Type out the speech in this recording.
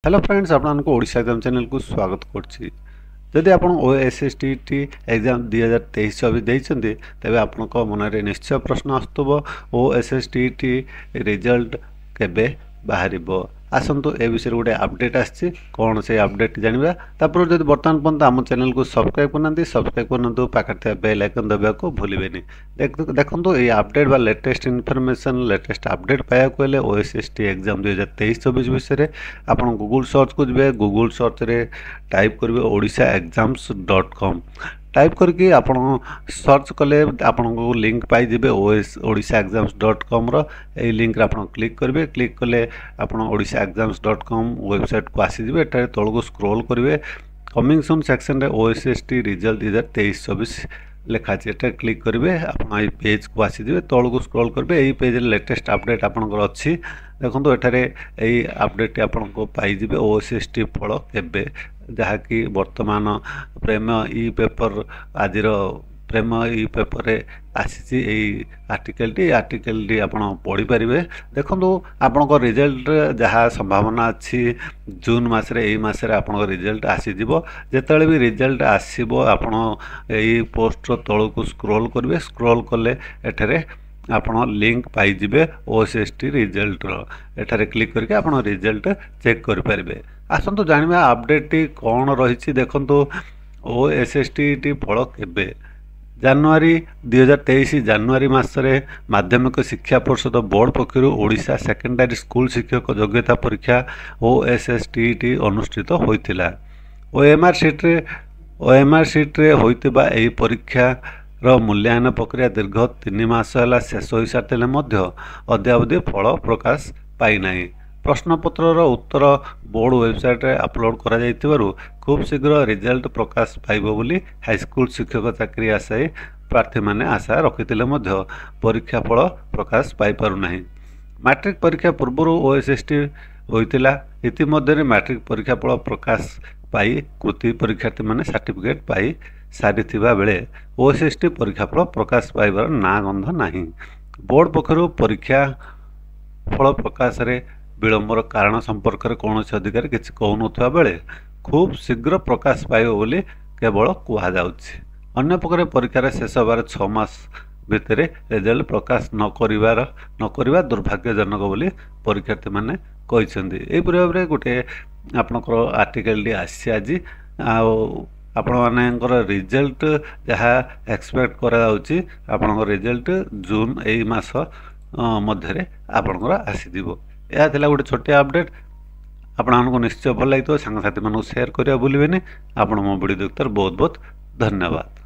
Hello friends आपको Odisha exam channel को स्वागत करछि। जदि आपण ओएसएसटीटी एग्जाम 2023-24 देइछन्ते तबे आपनक मनरे निश्चय प्रश्न आस्तबो ओएसएसटीटी रिजल्ट केबे बाहरिबो। आसंतु ए विषय गोटे अपडेट आछि कोन से अपडेट जानिबा तापर जदि वर्तमान पर्यंत आम चैनल को सब्सक्राइब करनंतु पाखर बेल आइकन दबा को भूलिबेनी। देखंतु ए अपडेट बा लेटेस्ट इन्फॉर्मेशन लेटेस्ट अपडेट पाया को ले ओएसएसटी एग्जाम 2023-24 विषय आपण गूगल सर्च को जबे गूगल सर्च रे टाइप करबे odishaexams.com टाइप करके आपण सर्च कले आपण को लिंक पाई जेबे odishaexams.com रो ए लिंक रे आपण क्लिक करबे। क्लिक कले आपण odishaexams.com वेबसाइट को आसी जेबे। एटा तळ को स्क्रॉल करबे कमिंग सून सेक्शन रे ओएसएसटी रिजल्ट 2023-24 लेखा अछि। एटा क्लिक करबे आपण ए पेज को आसी जेबे। तळ को स्क्रॉल करबे ए पेज रे लेटेस्ट अपडेट आपनकर अछि। देखंतु एठारे ए अपडेट आपन को पाई जेबे ओएसएसटी फल केबे जहा कि वर्तमान प्रेम ई पेपर आजिर प्रेम ई पेपर रे आसी ए आर्टिकल टी आपण पढ़ी परिबे। देखंतु आपण को रिजल्ट जहा संभावना अछि जून मास रे ए मास रे आपण को रिजल्ट आसी जिवो। जेतले भी रिजल्ट आसीबो आपण ए पोस्ट रो तळ को स्क्रॉल करबे। स्क्रॉल करले एठारे आपण लिंक पाई जिबे ओएसएसटी रिजल्ट रो। एठारे क्लिक करके आपण रिजल्ट चेक कर परिबे। आसंतु जानिबा अपडेट टी कोन रहिछि। देखंतु ओएसएसटी टी फल केबे जनवरी 2023 जनवरी मास रे माध्यमिक शिक्षा परिषद बोर्ड पक्षर ओडिशा सेकेंडरी स्कूल शिक्षक योग्यता परीक्षा ओएसएसटी टी अनुष्ठित होइतिला। ओएमआर सीट रे होइतिबा एही परीक्षा रो मूल्यांकन प्रक्रिया दीर्घ 3 मास होला शेष होई सारतेले मध्य अद्यावधि फल प्रकाश पाई नाही। प्रश्नपत्र रो उत्तर बोर्ड वेबसाइट रे अपलोड करा जाइतिबारु खूब शीघ्र रिजल्ट प्रकाश पाइबो बोली हाई स्कूल शिक्षक चाकरी आशायी प्रार्थी माने आशा रखितिले मध्य परीक्षा फल प्रकाश पाई पारु नाही। मैट्रिक परीक्षा पूर्व ओएसएसटी होइतिला। इतिमध्ये मैट्रिक परीक्षा फल प्रकाश पाई कृति परीक्षार्थी माने सर्टिफिकेट पाई सारिथिबा बेले ओएसएसटी परीक्षा फल प्रकाश पाइबार ना गंध नाही। बोर्ड पक्षरु परीक्षा फल प्रकाश रे विलंबर कारण संपर्क में कौन अधिकारी किसी कहूनुवा बेले खूब शीघ्र प्रकाश पाइब बोली केवल कहुछि। अन्य प्रकार परीक्षार शेष होबार 6 मास भितर रिजल्ट प्रकाश न करिबा दुर्भाग्यजनक बोली परीक्षार्थी माने कहिसेंती। एही भाव में गोटे आपनकर आर्टिकल टी आसी आज आपण मानकर रिजल्ट जहाँ एक्सपेक्ट करा जाउछि आपनकर रिजल्ट जून एही मास मध्य आपनकर आसीजिवो। यह थिला गोटे छोटिया अपडेट आपको निश्चय भल लगे सांग साथी मानक शेयर करिया भूलिबेनी। आपण मो वीडियो देखतर बहुत बहुत धन्यवाद।